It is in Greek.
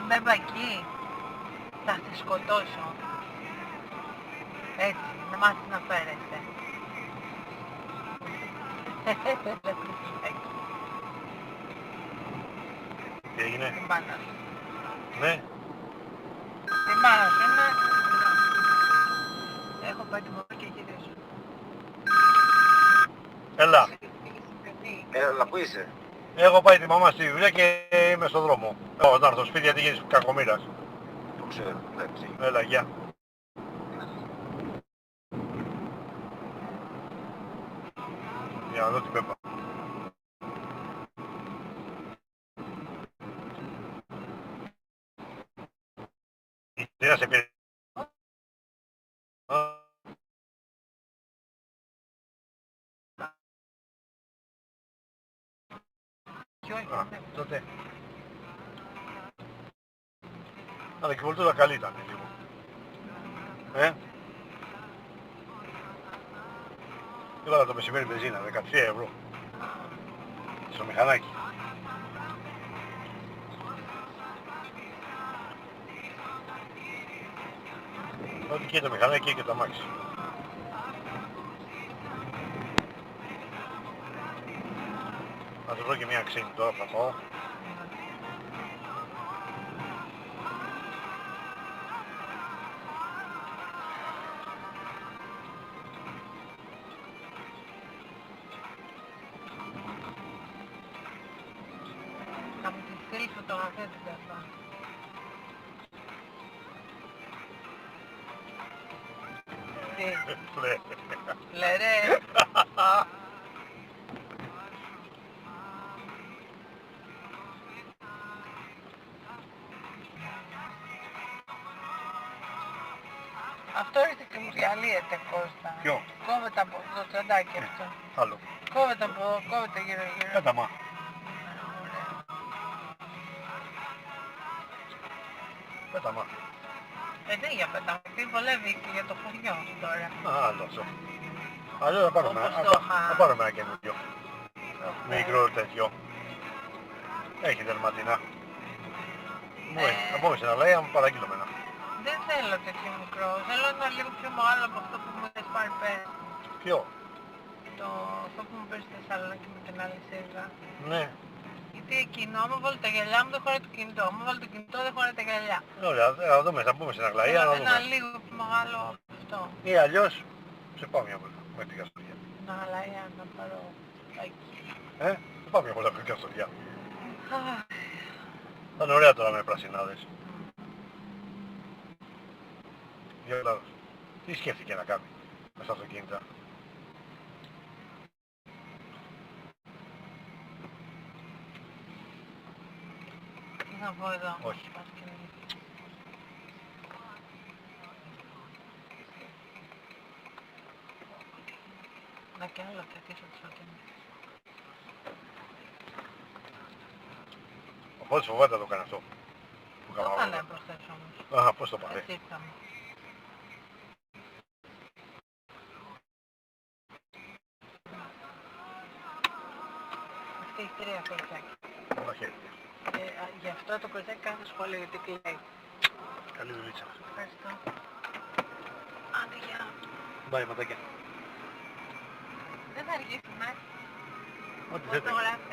μπέμπα εκεί. Θα σε σκοτώσω. Έτσι, να μάθεις να φέρεσαι. Τι έγινε? Την μάνα σου. Ναι. Την μάνα σου είναι... Έχω πάει τη μωρή και γυρίζω. Έλα. Έλα, πού είσαι? Έχω πάει τη μαμά στη δουλειά και είμαι στον δρόμο. Εγώ να έρθω στο σπίτι γιατί γίνεις κακομοίρας. Το ξέρω, εντάξει. Έλα, γεια. Για να δω την Πέμπα. Τι να σε πήρε. Και όχι, Α, ναι. τότε. Αλλά και η βολτούρα καλή ήταν λίγο. Έβαλα το μεσημέρι μπενζίνα, 13 ευρώ. Στο μηχανάκι. Ό,τι και το μηχανάκι και το αμάξι. Να του βρω και μια ξένη τώρα που θα πάω. Θα μου τη στείλει φωτογραφία την Πέμπα. Τι, λέ ρε. Αυτό ήρθε και μου διαλύεται, Κώστα. Ποιο? Κόβεται από το τσαντάκι αυτό. Άλλο. Κόβεται από εδώ, κόβεται γύρω γύρω. Κάταμα. Ωραία. Πέταμα. Δεν για πετάμε, τι βολεύει και για το χωριό τώρα. Α, άλλο αυτό. Αλλιώς θα πάρουμε, Όπως το είχα. θα πάρουμε ένα καινούριο. Μικρό τέτοιο. Έχει δερματινά. Θα πούμε στην Αλαία, να μου παραγγείλουμε ένα. Δεν θέλω τέτοιο μικρό, θέλω ένα λίγο πιο μεγάλο από αυτό που μου είχες πάρει πέρυσι. Ποιο? Αυτό που μου πήρες στη Θεσσαλονίκη με την αλυσίδα. Ναι. Γιατί εκείνο, άμα βάλει τα γυαλιά μου δεν χωράει το κινητό. Άμα βάλει το κινητό δεν χωράει τα γυαλιά. Ωραία, θα δούμε, θα πούμε στην Αγλαία, να Ένα δούμε. λίγο πιο μεγάλο από αυτό. Ή αλλιώς, σε πάω μια βόλτα με την Καστοριά. Να Αλαία να πάρω εκεί. Σε πάω μια βόλτα με την Καστοριά. Αχ, Θα είναι ωραία τώρα με πρασινάδες. Γελάρος. Τι σκέφτηκε να κάνει με στα αυτοκίνητα. να βγω εδώ. Όχι. Να και άλλο θα αφήσω τις φωτεινές. Οπότε φοβάται να το κάνει αυτό. Που Το κάναμε πάνε όλα. προχθές όμως. Αχα, πώς το πάνε. Έτσι ήρθαμε. Αυτή έχει 3 κοριτσάκια. Όλα χέρια. Γι' αυτό το κοριτσάκι κάνει το σχολείο γιατί κλαίει. Καλή δουλίτσα. Ευχαριστώ. Άντε γεια. Μπάει ματάκια. Δεν θα αργήσουμε. Ό,τι θέλετε. Φωτογράφηση.